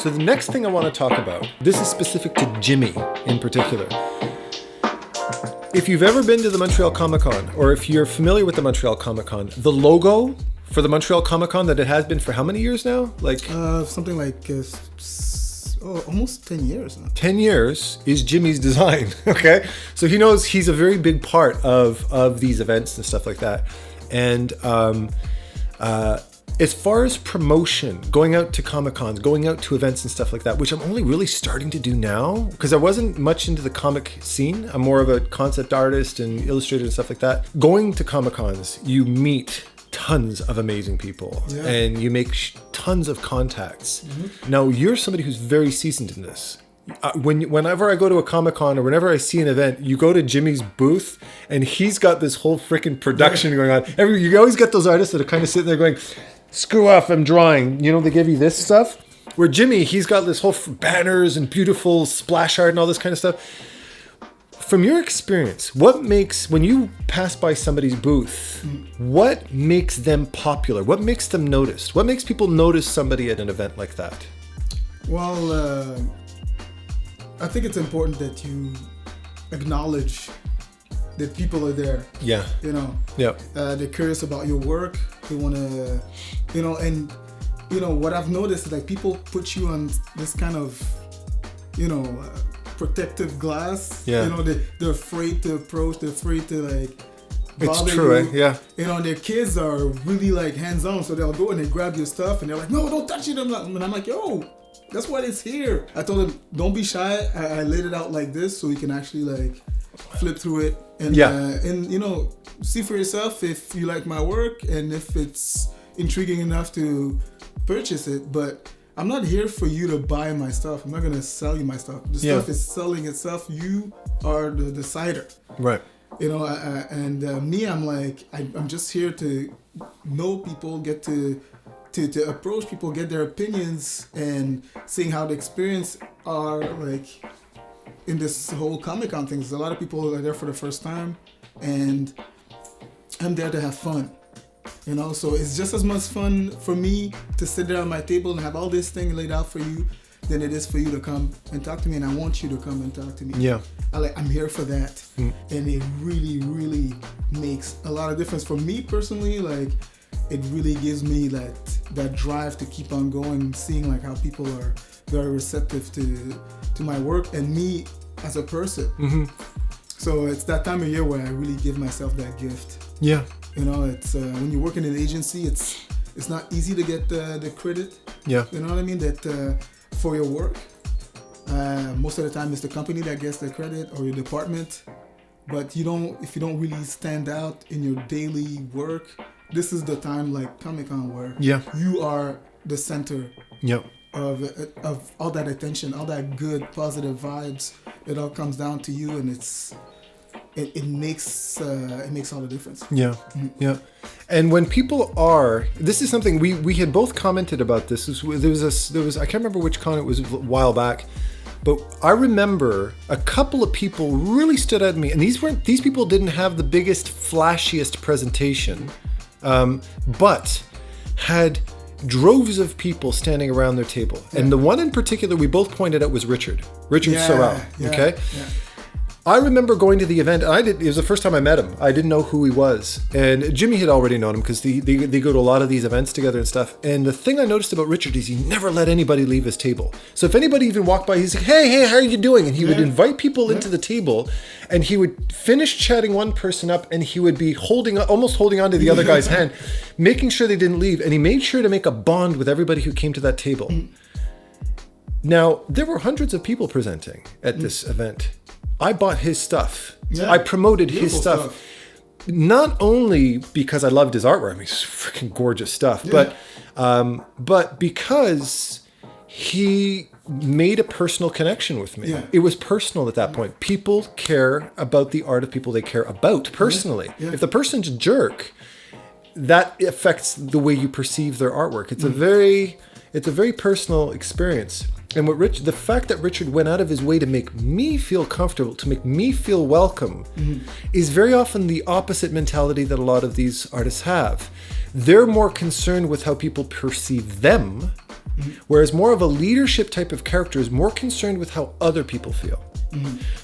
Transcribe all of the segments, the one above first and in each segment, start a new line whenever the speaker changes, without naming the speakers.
So the next thing I want to talk about, this is specific to Jimmy in particular. If you've ever been to the Montreal Comic-Con, or if you're familiar with the Montreal Comic-Con, the logo for the Montreal Comic-Con that it has been for how many years now? Like
something like almost 10 years now. 10
years is Jimmy's design, okay? So he knows he's a very big part of these events and stuff like that. And as far as promotion, going out to Comic-Cons, going out to events and stuff like that, which I'm only really starting to do now, because I wasn't much into the comic scene. I'm more of a concept artist and illustrator and stuff like that. Going to Comic-Cons, you meet tons of amazing people, and you make tons of contacts. Mm-hmm. Now, you're somebody who's very seasoned in this. Whenever I go to a Comic-Con or whenever I see an event, you go to Jimmy's booth and he's got this whole freaking production going on. You always get those artists that are kind of sitting there going, screw off, I'm drawing. You know, they give you this stuff. Where Jimmy, he's got this whole banners and beautiful splash art and all this kind of stuff. From your experience, what makes, when you pass by somebody's booth, what makes them popular? What makes them noticed? What makes people notice somebody at an event like that?
Well, I think it's important that you acknowledge that people are there.
Yeah.
You know.
Yeah.
They're curious about your work. They want to, you know, and, you know, what I've noticed is like people put you on this kind of, you know, protective glass.
Yeah.
You know, they're afraid to approach. They're afraid to like bother
it's true,
you.
Yeah.
You know, their kids are really like hands-on, so they'll go and they grab your stuff and they're like, no, don't touch it. And I'm like, yo, that's why it's here. I told them, don't be shy. I laid it out like this so you can actually like flip through it and and you know, see for yourself if you like my work and if it's intriguing enough to purchase it. But I'm not here for you to buy my stuff. I'm not gonna sell you my stuff. The stuff is selling itself. You are the decider.
Right.
You know, me, I'm like, I'm just here to know people, get to approach people, get their opinions, and seeing how the experience are like in this whole Comic-Con thing. There's a lot of people are there for the first time, and I'm there to have fun. You know, so it's just as much fun for me to sit there on my table and have all this thing laid out for you than it is for you to come and talk to me, and I want you to come and talk to me.
Yeah.
I'm here for that. And it really, really makes a lot of difference for me personally. Like, it really gives me that drive to keep on going, seeing like how people are very receptive to my work and me as a person. Mm-hmm. So it's that time of year where I really give myself that gift. Yeah. You know, it's when you work in an agency, it's not easy to get the credit. Yeah. You know what I mean? That for your work. Most of the time it's the company that gets the credit or your department. But if you don't really stand out in your daily work, this is the time like Comic-Con where you are the center of all that attention, all that good positive vibes. It all comes down to you, and it makes all the difference. Yeah, yeah. And when people are, this is something we had both commented about. There was I can't remember which con it was a while back, but I remember a couple of people really stood out to me, and these people didn't have the biggest, flashiest presentation, but had droves of people standing around their table. Yeah. And the one in particular we both pointed out was Richard Sorrell. Okay. Yeah. I remember going to the event, and it was the first time I met him. I didn't know who he was. And Jimmy had already known him because they go to a lot of these events together and stuff. And the thing I noticed about Richard is he never let anybody leave his table. So if anybody even walked by, he's like, hey, how are you doing? And he would invite people into the table, and he would finish chatting one person up, and he would be almost holding on to the other guy's hand, making sure they didn't leave. And he made sure to make a bond with everybody who came to that table. Now, there were hundreds of people presenting at this event. I bought his stuff. Yeah. I promoted his stuff. Not only because I loved his artwork, I mean, it's freaking gorgeous stuff, but because he made a personal connection with me. Yeah. It was personal at that point. People care about the art of people they care about personally. Yeah. Yeah. If the person's a jerk, that affects the way you perceive their artwork. It's a very personal experience. And the fact that Richard went out of his way to make me feel comfortable, to make me feel welcome, is very often the opposite mentality that a lot of these artists have. They're more concerned with how people perceive them
Whereas more of a leadership type of character is more concerned with how other people feel.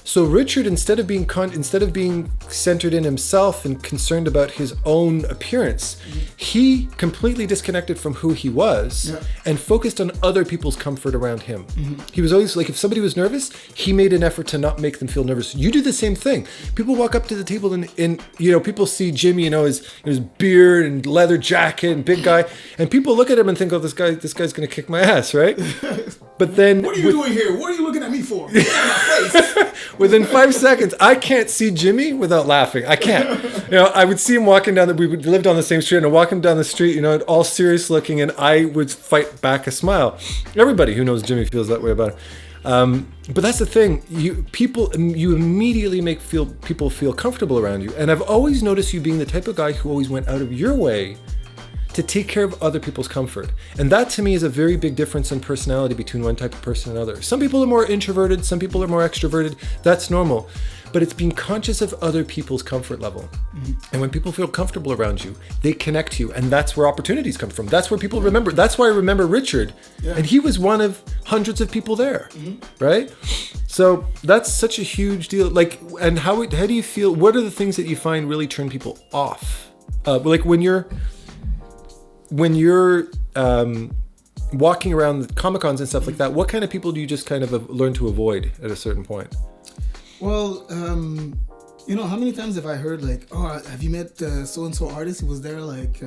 So Richard, instead of being centered in himself and concerned about his own appearance, he completely disconnected from who he was and focused on other people's comfort around him. He was always like, if somebody was nervous, he made an effort to not make them feel nervous. You do the same thing. People walk up to the table and you know, people see Jimmy, you know, his beard and leather jacket and big guy, and people look at him and think, oh, this guy's gonna kick my ass, right? But then,
what are you doing here? What are you looking at me for? Look at my face.
Within 5 seconds, I can't see Jimmy without laughing. I can't. You know, I would see him walking down. We lived on the same street, and I'd walk him down the street, you know, all serious looking, and I would fight back a smile. Everybody who knows Jimmy feels that way about him. But that's the thing. You immediately make people feel comfortable around you. And I've always noticed you being the type of guy who always went out of your way to take care of other people's comfort. And that to me is a very big difference in personality between one type of person and another. Some people are more introverted, some people are more extroverted. That's normal. But it's being conscious of other people's comfort level. And when people feel comfortable around you, they connect to you. And that's where opportunities come from. That's where people remember. That's why I remember Richard. And he was one of hundreds of people there, right? So that's such a huge deal. Like, and how do you feel? What are the things that you find really turn people off? Like when you're walking around the Comiccons and stuff like that, what kind of people do you just kind of learn to avoid at a certain point?
Well, you know, how many times have I heard like, oh, have you met so-and-so artist? He was there like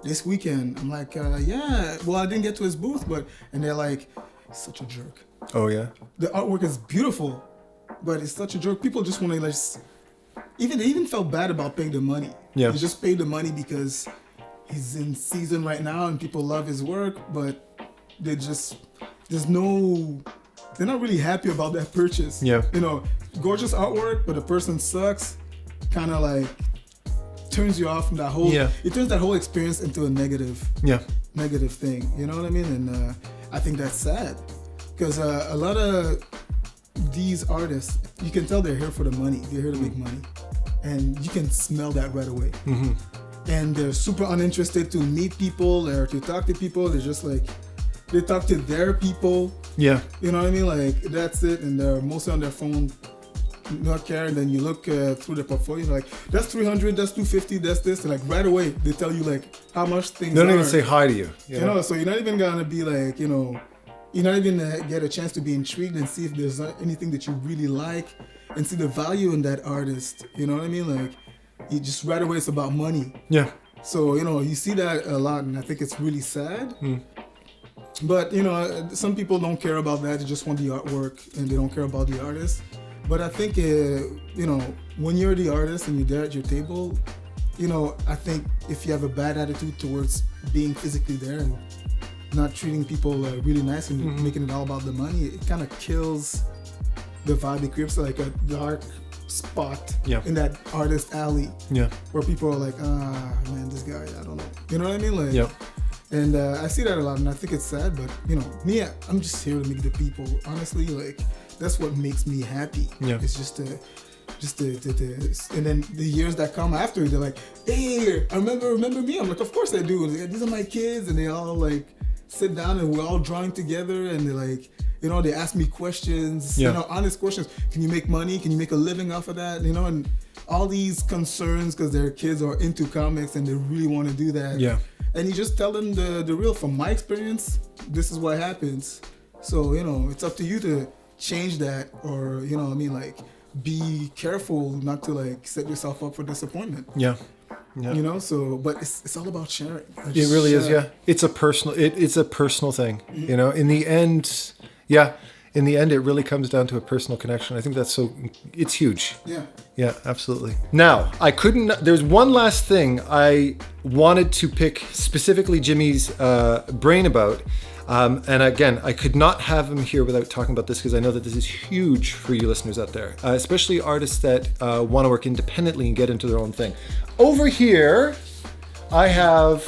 this weekend. I'm like, yeah. Well, I didn't get to his booth, and they're like, he's such a jerk.
Oh, yeah?
The artwork is beautiful, but it's such a jerk. People just want to like, they even felt bad about paying the money.
Yeah.
They just paid the money because he's in season right now and people love his work, but they're not really happy about that purchase. Yeah. You know, gorgeous artwork, but the person sucks, kind of like turns you off from that whole, it turns that whole experience into a negative thing. You know what I mean? And I think that's sad because a lot of these artists, you can tell they're here for the money. They're here to make money. And you can smell that right away. And they're super uninterested to meet people or to talk to people. They're just like, they talk to their people. Yeah. You know what I mean? Like, that's it. And they're mostly on their phone, not caring. Then you look through the portfolio, like, that's 300, that's 250, that's this. And like, right away, they tell you, like, how much things
They don't even say hi to you.
You know, so you're not even going to be like, you know, you're not even get a chance to be intrigued and see if there's anything that you really like and see the value in that artist. You know what I mean? Like, you just right away, it's about money. Yeah. So, you know, you see that a lot, and I think it's really sad. But, you know, some people don't care about that. They just want the artwork, and they don't care about the artist. But I think, you know, when you're the artist and you're there at your table, you know, I think if you have a bad attitude towards being physically there and not treating people really nice and making it all about the money, it kind of kills the vibe. It creates like a dark spot in that artist alley where people are like, man, this guy, I don't know. You know what I mean? Like, and I see that a lot, and I think it's sad, but, you know, me, I'm just here to make the people, honestly, like, that's what makes me happy. It's just the and then the years that come after, they're like, hey, remember me? I'm like, of course I do. These are my kids, and they all like sit down and we're all drawing together, and they're like, you know, they ask me questions, you know, honest questions. Can you make money? Can you make a living off of that? You know, and all these concerns because their kids are into comics and they really want to do that. Yeah. And you just tell them the real, from my experience, this is what happens. So, you know, it's up to you to change that, or, you know what I mean, like, be careful not to like set yourself up for disappointment. Yeah. You know, so, but it's all about sharing.
It really is. Yeah. It's a personal thing, you know, in the end, it really comes down to a personal connection. I think it's huge. Yeah. Yeah, absolutely. Now, there's one last thing I wanted to pick specifically Jimmy's brain about. And again, I could not have him here without talking about this, because I know that this is huge for you listeners out there, especially artists that want to work independently and get into their own thing. Over here, I have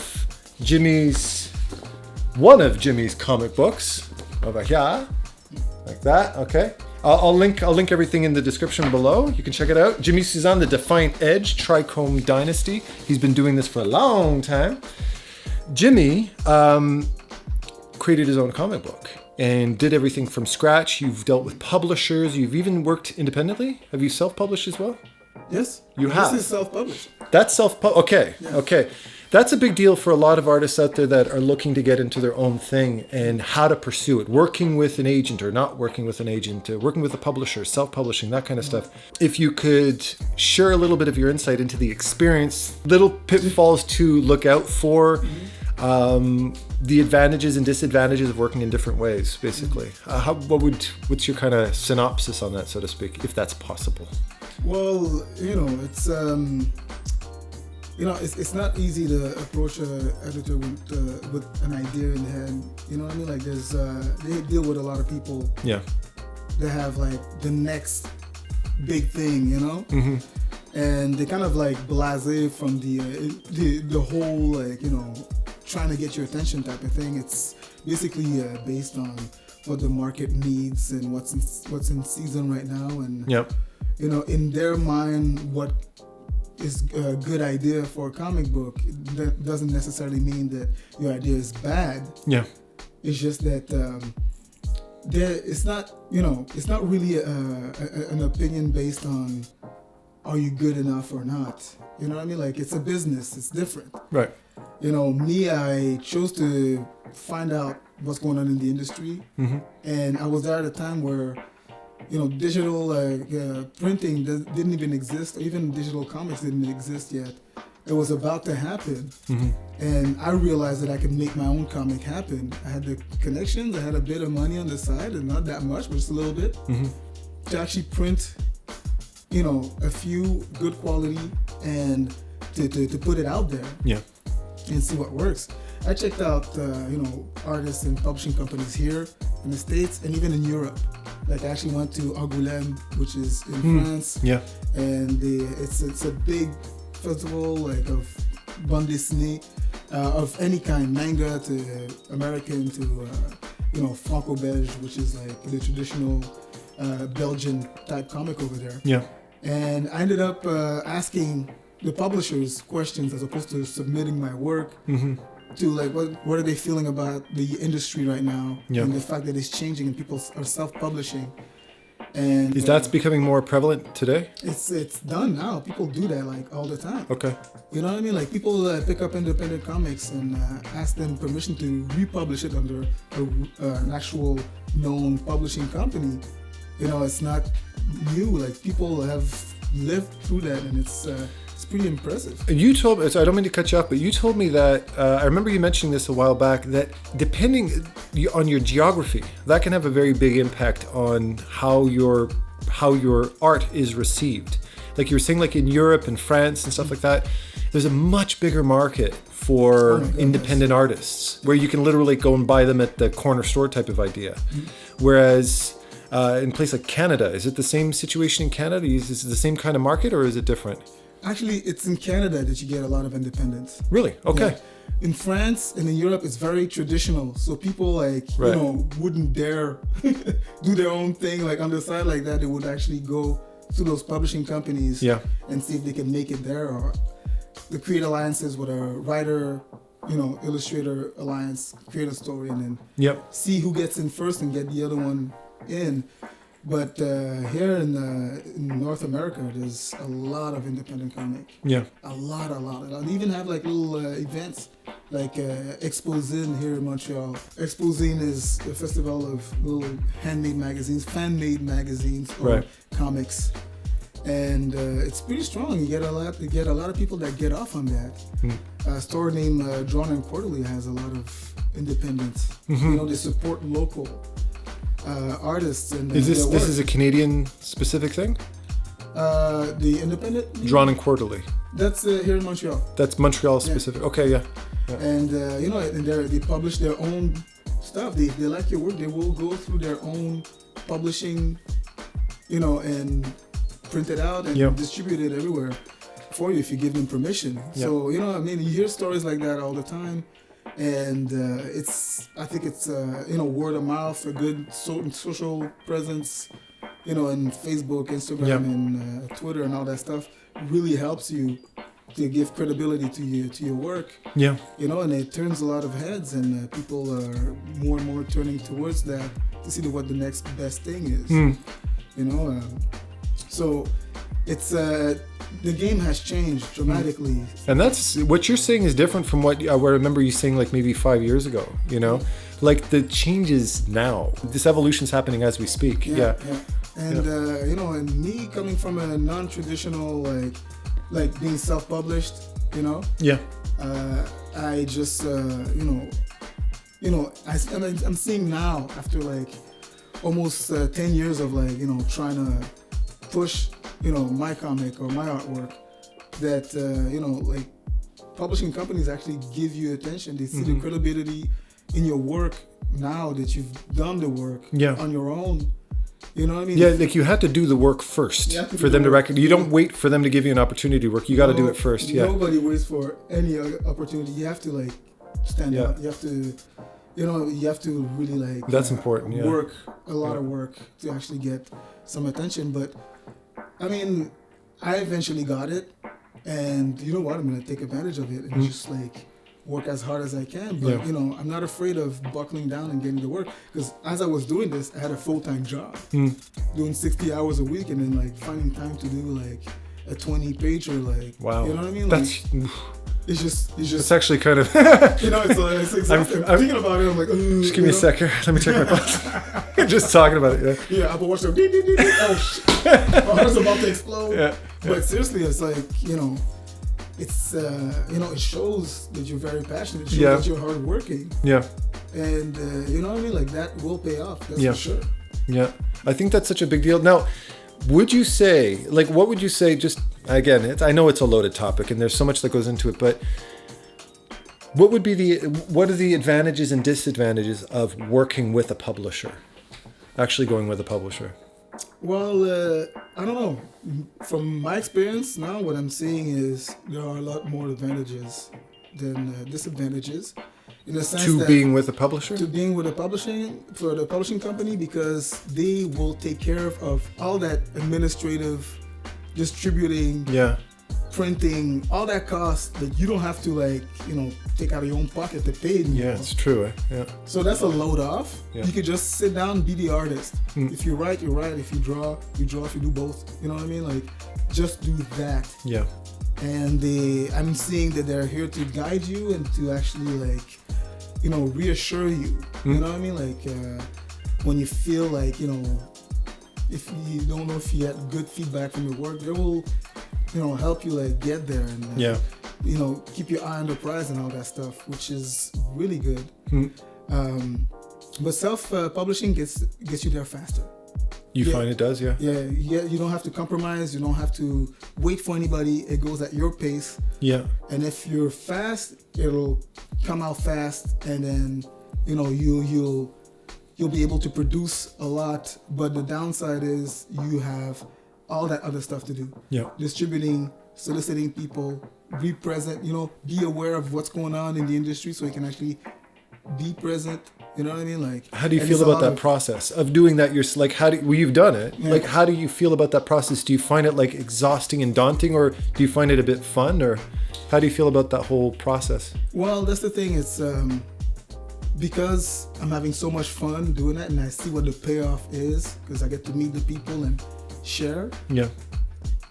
one of Jimmy's comic books. Over here, like that. Okay. I'll link everything in the description below. You can check it out. Jimmy Suzan, The Defiant Edge, TRICOMB Dynasty. He's been doing this for a long time. Jimmy, created his own comic book and did everything from scratch. You've dealt with publishers. You've even worked independently. Have you self-published as well?
Yes.
You have.
This is self-published.
That's Okay.
Yeah.
Okay. That's a big deal for a lot of artists out there that are looking to get into their own thing and how to pursue it. Working with an agent or not working with an agent, working with a publisher, self-publishing, that kind of stuff. If you could share a little bit of your insight into the experience, little pitfalls to look out for, the advantages and disadvantages of working in different ways, basically. What's your kind of synopsis on that, so to speak, if that's possible?
Well, it's not easy to approach an editor with an idea in the head. You know what I mean? Like they deal with a lot of people.
Yeah.
That have like the next big thing, you know? Mm-hmm. And they kind of like blasé from the whole like, trying to get your attention type of thing. It's basically based on what the market needs and what's in season right now. And
yep.
In their mind, what is a good idea for a comic book, that doesn't necessarily mean that your idea is bad.
Yeah.
It's just that it's not really an opinion based on are you good enough or not. You know what I mean? Like, it's a business. It's different.
Right.
I chose to find out what's going on in the industry. Mm-hmm. And I was there at a time where digital printing didn't even exist. Even digital comics didn't exist yet. It was about to happen. Mm-hmm. And I realized that I could make my own comic happen. I had the connections. I had a bit of money on the side, and not that much, but just a little bit, to actually print, a few good quality and to put it out there.
Yeah.
And see what works. I checked out, artists and publishing companies here in the States and even in Europe. Like, I actually went to Angoulême, which is in France.
Yeah. And
it's a big festival like of bande dessinée of any kind, manga to American to Franco-Belge, which is like the traditional Belgian type comic over there.
Yeah.
And I ended up asking the publishers questions as opposed to submitting my work. Mm-hmm. To like what are they feeling about the industry right now, and the fact that it's changing and people are self-publishing. And
is that becoming more prevalent today?
It's done now. People do that like all the time.
Okay. You
know what I mean? Like, people pick up independent comics and ask them permission to republish it under an actual known publishing company. It's not new. Like, people have lived through that, and it's pretty impressive. You
told me, so I don't mean to cut you off, but you told me that, I remember you mentioning this a while back, that depending on your geography, that can have a very big impact on how your art is received. Like you were saying, like in Europe and France and stuff like that, there's a much bigger market for independent artists where you can literally go and buy them at the corner store type of idea. Mm-hmm. Whereas in a place like Canada, is it the same situation in Canada? Is it the same kind of market, or is it different?
Actually, it's in Canada that you get a lot of independence.
Really? Okay.
Yeah. In France and in Europe, it's very traditional. So people wouldn't dare do their own thing like on the side like that. They would actually go to those publishing companies and see if they can make it there, or they create alliances with a writer, illustrator alliance, create a story, and then see who gets in first and get the other one in. But here in North America, there's a lot of independent comic. Yeah. A lot. And even have like little events like Exposine here in Montreal. Exposine is a festival of little handmade magazines, fan-made magazines or comics. And it's pretty strong. You get a lot of people that get off on that. A store named Drawn and Quarterly has a lot of independents. Mm-hmm. They support local artists. And
is this is a Canadian specific thing?
The independent?
Drawn and Quarterly.
That's here in Montreal.
That's Montreal specific. Okay, yeah.
And and they publish their own stuff. They like your work. They will go through their own publishing, and print it out and distribute it everywhere for you if you give them permission. So you hear stories like that all the time. And I think it's word of mouth, a good social presence, and Facebook, Instagram, and Twitter and all that stuff really helps you to give credibility to your work.
Yeah.
You know, and it turns a lot of heads, and people are more and more turning towards that to see what the next best thing is. You know, so it's the game has changed dramatically.
And that's what you're saying is different from what I remember you saying like maybe 5 years ago. You know, like the changes now. This evolution's happening as we speak. Yeah.
And you know, and me coming from a non-traditional like being self-published, you know.
Yeah.
I just I'm seeing now after like almost 10 years of like, you know, trying to push, you know, my comic or my artwork, that you know, like publishing companies actually give you attention. They see the credibility in your work now that you've done the work on your own. You know what I mean?
Yeah, like you had to do the work first for them to recognize. You don't wait for them to give you an opportunity to work. You got to do it first. Yeah.
Nobody waits for any opportunity. You have to like stand out. You have to, you know, you have to really like.
That's important. Yeah.
Work a lot of work to actually get some attention. But I mean, I eventually got it, and you know what? I'm gonna take advantage of it and just like work as hard as I can, but you know, I'm not afraid of buckling down and getting to work, because as I was doing this, I had a full-time job, doing 60 hours a week, and then like finding time to do like a 20-pager, like,
wow,
you know what I mean?
That's
it's just
it's actually kind of
you know, it's exhausting. I'm thinking about it. I'm like,
just give me a second. Let me check my pulse. Just talking about it.
Yeah, Apple Watch. Oh shit! My heart's about to explode.
Yeah.
But seriously, it's like, you know. It's you know, it shows that you're very passionate. It shows that you're hardworking. Yeah. And you know what I mean? Like that will pay off. That's for sure. Yeah.
I think that's such a big deal. Now, would you say, like, what would you say? Just again, I know it's a loaded topic, and there's so much that goes into it, but what are the advantages and disadvantages of working with a publisher? Actually, going with a publisher.
Well, I don't know. From my experience now, what I'm seeing is there are a lot more advantages than disadvantages. In the sense
to being with a publisher?
To being with a publishing company, because they will take care of all that administrative, distributing, printing, all that cost that you don't have to, like, you know, take out of your own pocket to pay anymore.
Yeah, it's true. Yeah.
So that's a load off. Yeah. You could just sit down and be the artist. If you write, you write. If you draw, you draw. If you do both, you know what I mean? Like, just do that. Yeah. And I'm seeing that they're here to guide you and to actually, like, you know, reassure you. You know what I mean? Like, when you feel like, you know, if you don't know if you get good feedback from your work, they will, you know, help you like get there and you know, keep your eye on the prize and all that stuff, which is really good. But self-publishing gets you there faster.
You find it does, yeah?
Yeah, you don't have to compromise. You don't have to wait for anybody. It goes at your pace. Yeah. And if you're fast, it'll come out fast, and then, you know, you'll be able to produce a lot. But the downside is you have all that other stuff to do. Yeah. Distributing, soliciting people, be present, you know, be aware of what's going on in the industry so you can actually be present. You know what I mean? Like,
how do you feel about that process of doing that? You've done it. Yeah. Like, how do you feel about that process? Do you find it like exhausting and daunting, or do you find it a bit fun, or how do you feel about that whole process?
Well, that's the thing. It's because I'm having so much fun doing that, and I see what the payoff is because I get to meet the people and share. Yeah.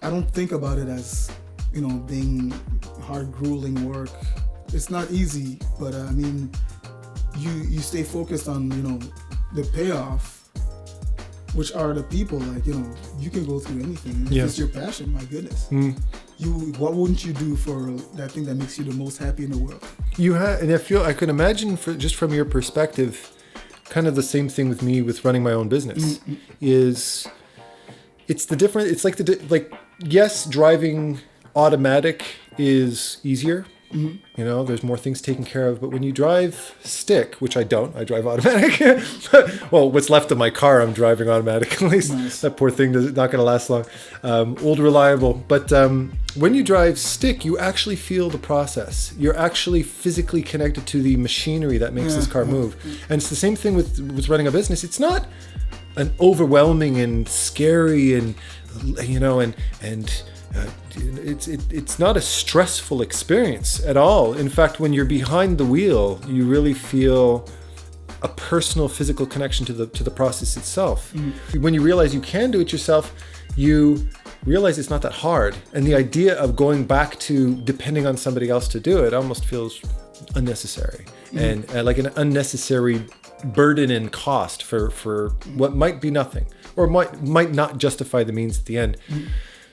I don't think about it as, you know, being hard, grueling work. It's not easy, but I mean, you stay focused on, you know, the payoff, which are the people. Like, you know, you can go through anything. If it's your passion, my goodness. What wouldn't you do for that thing that makes you the most happy in the world?
And I can imagine, just from your perspective, kind of the same thing with me with running my own business. Yes, driving automatic is easier. You know, there's more things taken care of. But when you drive stick, which I don't, I drive automatic. Well, what's left of my car, I'm driving automatic. At least that poor thing is not going to last long. Old reliable. But when you drive stick, you actually feel the process. You're actually physically connected to the machinery that makes this car move. And it's the same thing with running a business. It's not an overwhelming and scary and, you know, and it's not a stressful experience at all. In fact, when you're behind the wheel, you really feel a personal physical connection to the process itself. When you realize you can do it yourself, you realize it's not that hard. And the idea of going back to depending on somebody else to do it almost feels unnecessary and like an unnecessary burden and cost for what might be nothing or might not justify the means at the end.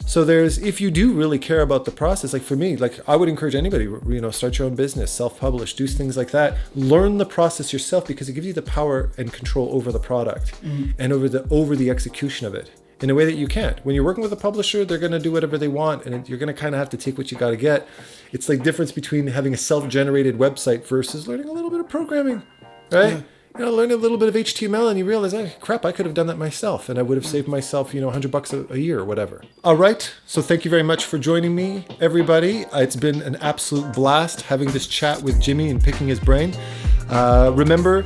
So if you do really care about the process, like for me, like I would encourage anybody, start your own business, self-publish, do things like that. Learn the process yourself because it gives you the power and control over the product and over the execution of it in a way that you can't. When you're working with a publisher, they're going to do whatever they want and you're going to kind of have to take what you got to get. It's like difference between having a self-generated website versus learning a little bit of programming, right? Learn a little bit of HTML and you realize, crap, I could have done that myself and I would have saved myself, $100 a year or whatever. All right. So thank you very much for joining me, everybody. It's been an absolute blast having this chat with Jimmy and picking his brain. Remember,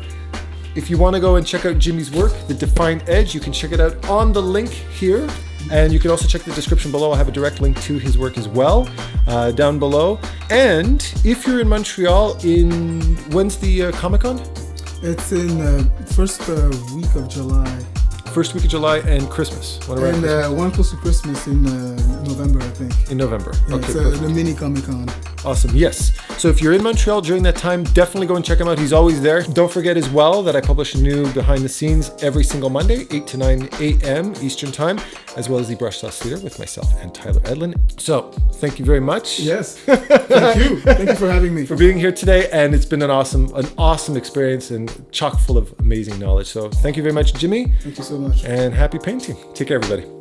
if you want to go and check out Jimmy's work, The Defined Edge, you can check it out on the link here. And you can also check the description below. I'll have a direct link to his work as well down below. And if you're in Montreal, when's the Comic-Con?
It's in the first week of July.
First week of July and Christmas.
And one close to Christmas in November, I think.
In November.
Yeah,
okay,
it's the mini Comic-Con.
Awesome. Yes. So if you're in Montreal during that time, definitely go and check him out. He's always there. Don't forget as well that I publish a new behind the scenes every single Monday, 8 to 9 a.m. Eastern time, as well as the Brush Sauce Theater with myself and Tyler Edlin. So thank you very much.
Yes. Thank you. Thank you for having me.
For being here today. And it's been an awesome experience and chock full of amazing knowledge. So thank you very much, Jimmy.
Thank you so much.
And happy painting. Take care, everybody.